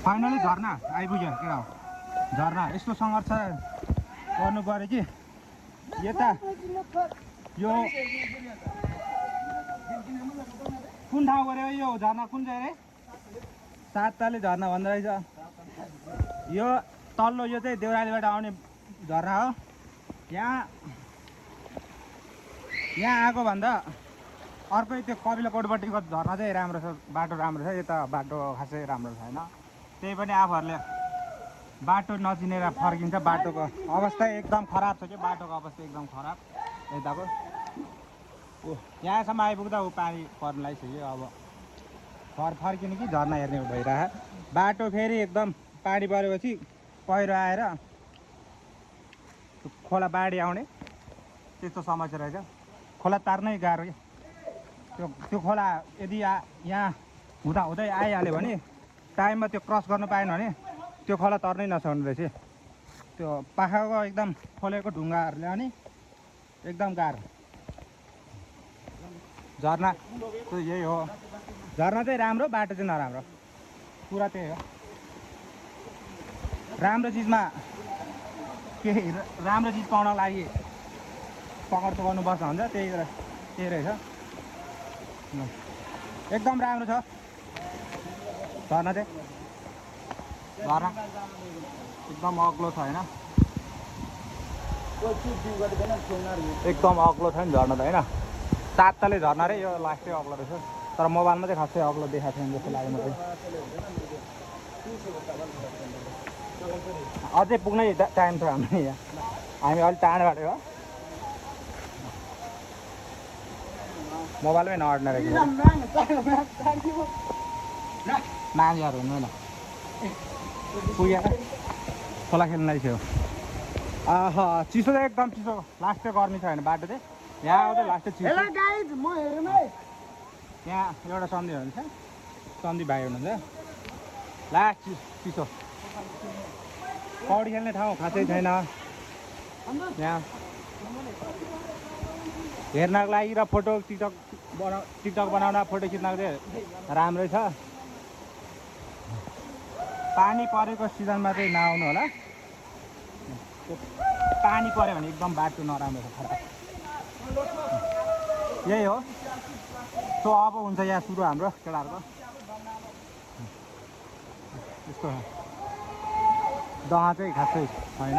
finally झर्ना आइपुग्यो के हो झर्ना यस्तो सङ्घर्ष गर्नु पर्यो कि यता यो कुन ठाउँ गऱ्यो यो झर्ना कुन चाहिँ रे सातताले झर्ना भन्दो रहेछ यो तल्लो यो चाहिँ देउरालीबाट आउने झर्ना हो यहाँ आएको भन्दा अर्कै त्यो कपिला कोटपट्टिको झर्ना चाहिँ राम्रो छ बाटो राम्रो छ यता बाटो खासै राम्रो छैन त्यही पनि आफूहरूले बाटो नचिनेर फर्किन्छ बाटोको अवस्था एकदम खराब छ कि बाटोको अवस्था एकदम खराब यताको यहाँसम्म आइपुग्दा ऊ पानी पर्न लागिसक्यो अब फर्किने कि झर्ना हेर्ने भइरह बाटो फेरि एकदम पानी परेपछि पहिरो आएर खोला बाढी आउने त्यस्तो समस्या रहेछ खोला तार्नै गाह्रो क्या त्यो खोला यदि यहाँ हुँदै आइहाल्यो भने टाइममा त्यो क्रस गर्नु पाएन भने त्यो खोला तर्नै नसक्ने रहेछ त्यो पाखाको एकदम खोलेको ढुङ्गाहरूले अनि एकदम गाह्रो झर्ना त्यो यही हो झर्ना चाहिँ राम्रो बाटो चाहिँ नराम्रो पुरा त्यही हो राम्रो चिजमा केही राम्रो चिज पाउनको लागि पकड त गर्नुपर्छ हुन्छ त्यही रहेछ एकदम राम्रो छ झर्ना चाहिँ झर्ना एकदम अग्लो छ होइन एकदम अग्लो छ नि झर्ना त होइन सातताले झर्ना रे यो लास्टै अग्लो रहेछ तर मोबाइलमा चाहिँ खासै अग्लो देखाएको छैन जस्तो लाग्यो मलाई अझै पुग्नै टाइम छ हाम्रो यहाँ हामी अलिक टाढोबाट हो मोबाइलमै नअड्ने रहेछ नानीहरू हुनु न पुगेर खोला खेल्न थियो चिसो चाहिँ एकदम चिसो लास्टै गर्मी छ होइन बाटो चाहिँ यहाँ आउँदा लास्टै चिसो यहाँ एउटा सन्धि हुनुहुन्छ सन्धि भाइ हुनुहुन्छ लास्ट चिसो पौडी खेल्ने ठाउँ खासै छैन यहाँ हेर्नको लागि र फोटो टिकटक बनाउन फोटो खिच्नको चाहिँ राम्रै छ पानी परेको सिजनमा चाहिँ नआउनु होला पानी पऱ्यो भने एकदम बाटो नराम्रो छ खराब यही हो सो अब हुन्छ यहाँ सुरु हाम्रो केटाहरूको यस्तो दहा चाहिँ खासै छैन